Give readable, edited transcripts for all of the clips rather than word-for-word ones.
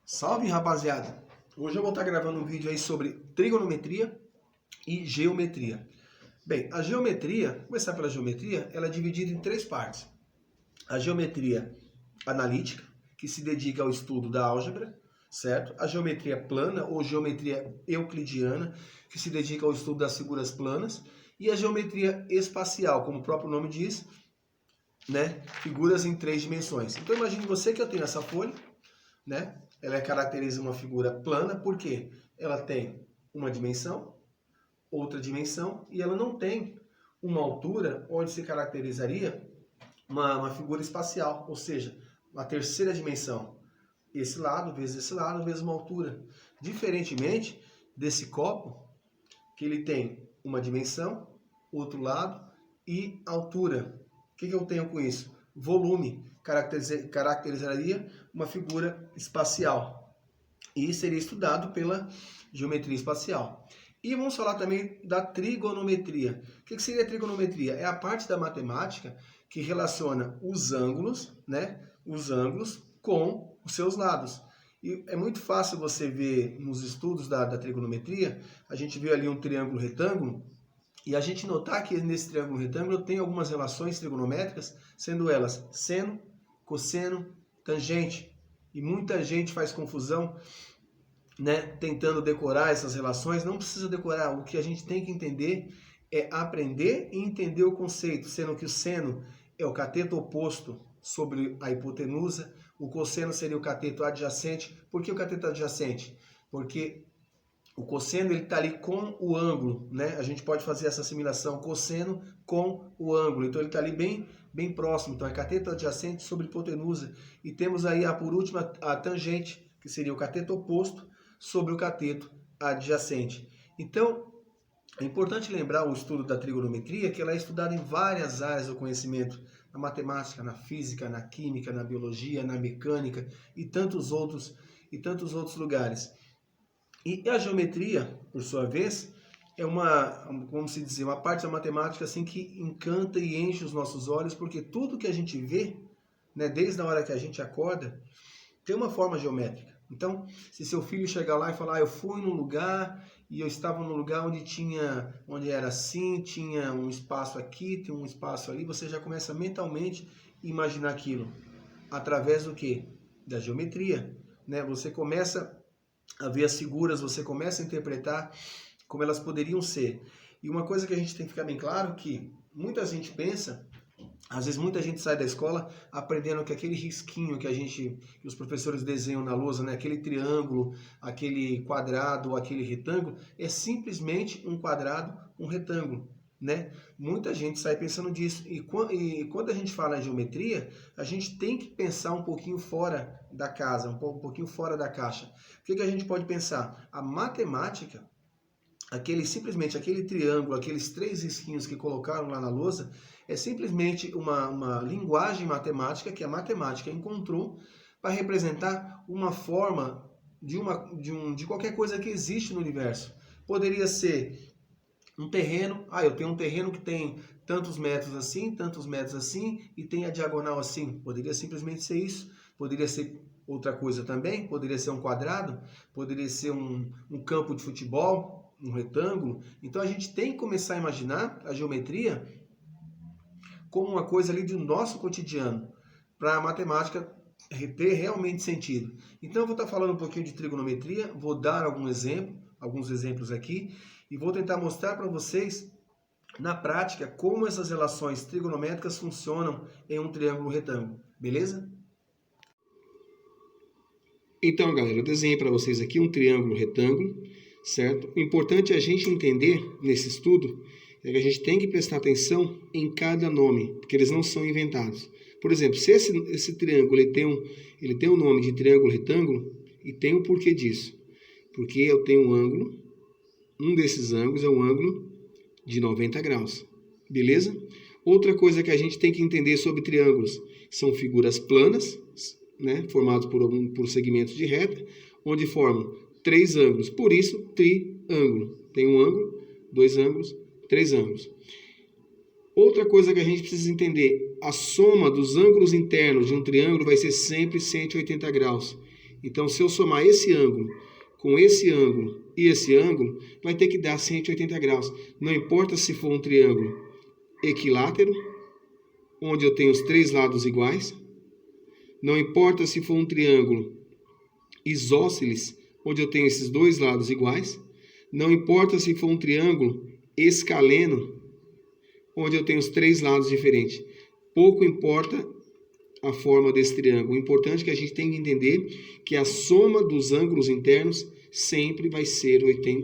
Salve, rapaziada! Hoje eu vou estar gravando um vídeo aí sobre trigonometria e geometria. Bem, a geometria, vou começar pela geometria, ela é dividida em três partes. A geometria analítica, que se dedica ao estudo da álgebra, certo? A geometria plana ou geometria euclidiana, que se dedica ao estudo das figuras planas. E a geometria espacial, como o próprio nome diz, né? Figuras em três dimensões. Então imagine você que eu tenho essa folha, né? Ela caracteriza uma figura plana porque ela tem uma dimensão, outra dimensão, e ela não tem uma altura onde se caracterizaria uma figura espacial, ou seja, uma terceira dimensão. Esse lado vezes uma altura. Diferentemente desse copo, que ele tem uma dimensão, outro lado e altura. O que eu tenho com isso? Volume caracterizaria uma figura espacial e seria estudado pela geometria espacial. E vamos falar também da trigonometria. O que seria a trigonometria? É a parte da matemática que relaciona os ângulos, né? Os ângulos com os seus lados. E é muito fácil você ver nos estudos da trigonometria, a gente vê ali um triângulo retângulo, e a gente notar que nesse triângulo retângulo tem algumas relações trigonométricas, sendo elas seno, cosseno, tangente. E muita gente faz confusão, né, tentando decorar essas relações. Não precisa decorar, o que a gente tem que entender é aprender e entender o conceito, sendo que o seno é o cateto oposto sobre a hipotenusa, o cosseno seria o cateto adjacente. Por que o cateto adjacente? Porque o cosseno ele está ali com o ângulo, né? A gente pode fazer essa assimilação cosseno com o ângulo. Então ele está ali bem próximo. Então é cateto adjacente sobre hipotenusa. E temos aí por último a tangente, que seria o cateto oposto sobre o cateto adjacente. Então é importante lembrar o estudo da trigonometria, que ela é estudada em várias áreas do conhecimento, na matemática, na física, na química, na biologia, na mecânica e tantos outros lugares. E a geometria, por sua vez, é uma parte da matemática assim que encanta e enche os nossos olhos, porque tudo que a gente vê, né, desde a hora que a gente acorda, tem uma forma geométrica. Então, se seu filho chegar lá e falar, eu fui num lugar e eu estava num lugar onde era assim, tinha um espaço aqui, tem um espaço ali, você já começa mentalmente a imaginar aquilo. Através do quê? Da geometria, né? Você começa a ver as figuras, você começa a interpretar como elas poderiam ser. E uma coisa que a gente tem que ficar bem claro, que muita gente pensa, às vezes muita gente sai da escola aprendendo que aquele risquinho que os professores desenham na lousa, né, aquele triângulo, aquele quadrado, aquele retângulo, é simplesmente um quadrado, um retângulo. Né? Muita gente sai pensando disso. E quando a gente fala em geometria, a gente tem que pensar um pouquinho fora da casa, um pouquinho fora da caixa. O que a gente pode pensar? A matemática, simplesmente aquele triângulo, aqueles três risquinhos que colocaram lá na lousa, é simplesmente uma linguagem matemática que a matemática encontrou para representar uma forma de qualquer coisa que existe no universo. Poderia ser um terreno, eu tenho um terreno que tem tantos metros assim, e tem a diagonal assim. Poderia simplesmente ser isso. Poderia ser outra coisa também, poderia ser um quadrado, poderia ser um campo de futebol, um retângulo. Então a gente tem que começar a imaginar a geometria como uma coisa ali do nosso cotidiano, para a matemática ter realmente sentido. Então eu vou estar falando um pouquinho de trigonometria, vou dar alguns exemplos aqui, e vou tentar mostrar para vocês, na prática, como essas relações trigonométricas funcionam em um triângulo retângulo. Beleza? Então, galera, eu desenhei para vocês aqui um triângulo retângulo, certo? O importante é a gente entender, nesse estudo, é que a gente tem que prestar atenção em cada nome, porque eles não são inventados. Por exemplo, se esse triângulo ele tem um nome de triângulo retângulo, e tem um porquê disso. Porque eu tenho um ângulo, um desses ângulos é um ângulo de 90 graus, beleza? Outra coisa que a gente tem que entender sobre triângulos são figuras planas, né, formadas por segmentos de reta, onde formam três ângulos, por isso triângulo. Tem um ângulo, dois ângulos, três ângulos. Outra coisa que a gente precisa entender, a soma dos ângulos internos de um triângulo vai ser sempre 180 graus. Então, se eu somar esse ângulo com esse ângulo e esse ângulo, vai ter que dar 180 graus. Não importa se for um triângulo equilátero, onde eu tenho os três lados iguais. Não importa se for um triângulo isósceles, onde eu tenho esses dois lados iguais. Não importa se for um triângulo escaleno, onde eu tenho os três lados diferentes. Pouco importa a forma desse triângulo. O importante é que a gente tem que entender que a soma dos ângulos internos sempre vai ser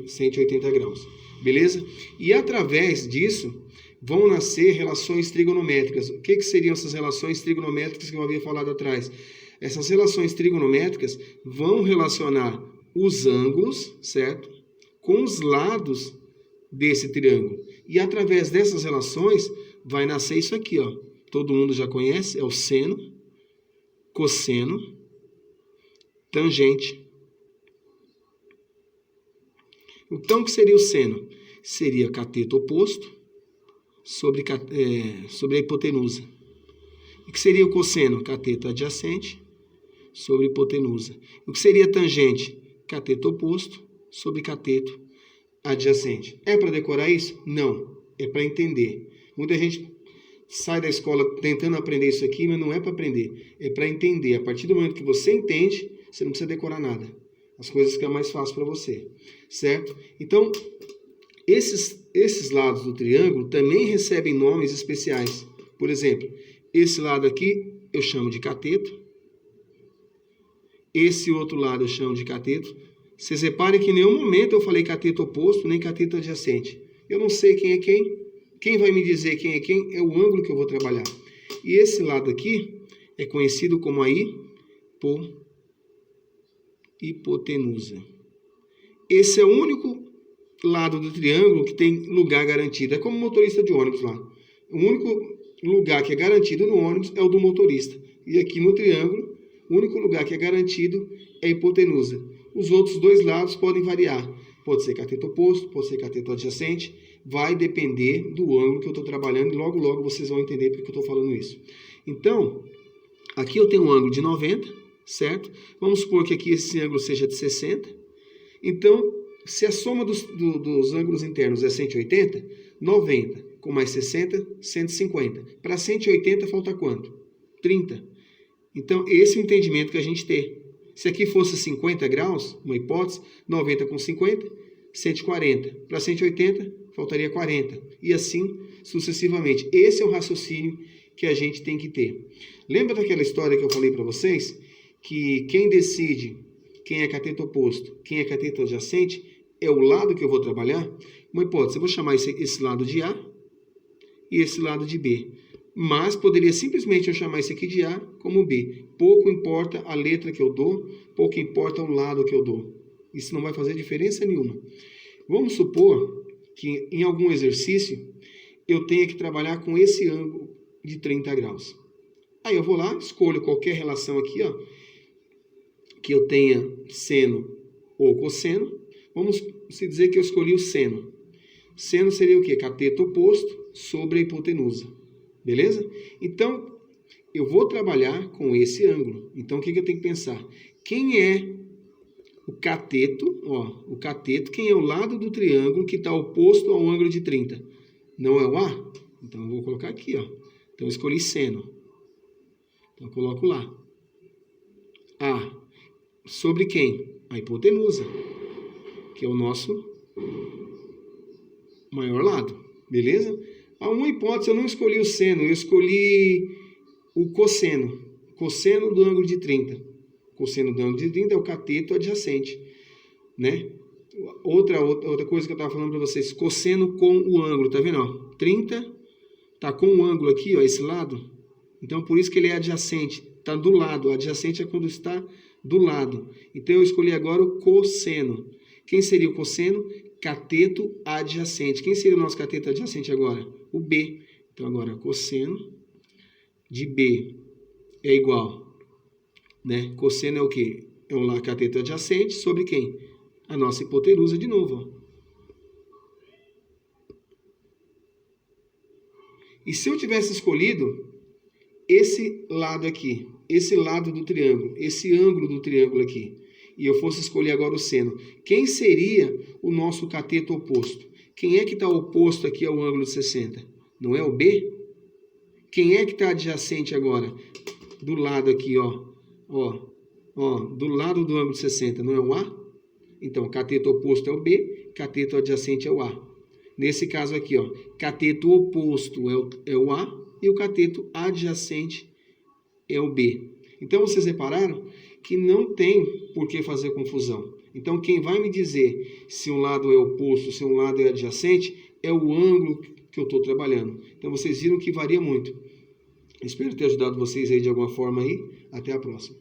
180 graus. Beleza? E através disso, vão nascer relações trigonométricas. O que seriam essas relações trigonométricas que eu havia falado atrás? Essas relações trigonométricas vão relacionar os ângulos, certo? Com os lados desse triângulo. E através dessas relações, vai nascer isso aqui, ó. Todo mundo já conhece, é o seno, cosseno, tangente. Então, o que seria o seno? Seria cateto oposto sobre a hipotenusa. O que seria o cosseno? Cateto adjacente sobre hipotenusa. O que seria tangente? Cateto oposto sobre cateto adjacente. É para decorar isso? Não. É para entender. Muita gente sai da escola tentando aprender isso aqui, mas não é para aprender. É para entender. A partir do momento que você entende, você não precisa decorar nada. As coisas ficam mais fáceis para você. Certo? Então, esses lados do triângulo também recebem nomes especiais. Por exemplo, esse lado aqui eu chamo de cateto. Esse outro lado eu chamo de cateto. Vocês reparem que em nenhum momento eu falei cateto oposto, nem cateto adjacente. Eu não sei quem é quem. Quem vai me dizer quem é quem? É o ângulo que eu vou trabalhar. E esse lado aqui é conhecido como a hipotenusa. Esse é o único lado do triângulo que tem lugar garantido. É como motorista de ônibus lá. O único lugar que é garantido no ônibus é o do motorista. E aqui no triângulo, o único lugar que é garantido é a hipotenusa. Os outros dois lados podem variar. Pode ser cateto oposto, pode ser cateto adjacente. Vai depender do ângulo que eu estou trabalhando. E logo, logo vocês vão entender porque eu estou falando isso. Então, aqui eu tenho um ângulo de 90, certo? Vamos supor que aqui esse ângulo seja de 60. Então, se a soma dos ângulos internos é 180, 90 com mais 60, 150. Para 180 falta quanto? 30. Então, esse é o entendimento que a gente tem. Se aqui fosse 50 graus, uma hipótese, 90 com 50, 140. Para 180, faltaria 40. E assim sucessivamente. Esse é o raciocínio que a gente tem que ter. Lembra daquela história que eu falei para vocês? Que quem decide quem é cateto oposto, quem é cateto adjacente, é o lado que eu vou trabalhar? Uma hipótese, eu vou chamar esse lado de A e esse lado de B. Mas poderia simplesmente eu chamar esse aqui de A como B. Pouco importa a letra que eu dou, pouco importa o lado que eu dou. Isso não vai fazer diferença nenhuma. Vamos supor que em algum exercício eu tenha que trabalhar com esse ângulo de 30 graus. Aí eu vou lá, escolho qualquer relação aqui, ó, que eu tenha seno ou cosseno. Vamos se dizer que eu escolhi o seno. Seno seria o quê? Cateto oposto sobre a hipotenusa. Beleza? Então, eu vou trabalhar com esse ângulo. Então, o que eu tenho que pensar? Quem é o cateto? Ó, o cateto, quem é o lado do triângulo que está oposto ao ângulo de 30? Não é o A? Então, eu vou colocar aqui, ó. Então, eu escolhi seno. Então, eu coloco lá. A. Sobre quem? A hipotenusa, que é o nosso maior lado. Beleza? A uma hipótese, eu não escolhi o seno, eu escolhi o cosseno. Cosseno do ângulo de 30. Cosseno do ângulo de 30 é o cateto adjacente. Né? Outra coisa que eu estava falando para vocês, cosseno com o ângulo, tá vendo? Ó, 30 tá com o ângulo aqui, ó, esse lado. Então, por isso que ele é adjacente. Está do lado. O adjacente é quando está do lado. Então, eu escolhi agora o cosseno. Quem seria o cosseno? Cateto adjacente. Quem seria o nosso cateto adjacente agora? O B. Então, agora, cosseno de B é igual, né? Cosseno é o quê? É o cateto adjacente sobre quem? A nossa hipotenusa de novo, ó. E se eu tivesse escolhido esse lado aqui, esse lado do triângulo, esse ângulo do triângulo aqui, e eu fosse escolher agora o seno, quem seria o nosso cateto oposto? Quem é que está oposto aqui ao ângulo de 60? Não é o B? Quem é que está adjacente agora? Do lado aqui, ó, do lado do ângulo de 60, não é o A? Então, cateto oposto é o B, cateto adjacente é o A. Nesse caso aqui, ó, cateto oposto é o A e o cateto adjacente é o B. Então, vocês repararam que não tem por que fazer confusão. Então, quem vai me dizer se um lado é oposto, se um lado é adjacente, é o ângulo que eu estou trabalhando. Então, vocês viram que varia muito. Espero ter ajudado vocês aí de alguma forma aí. Até a próxima.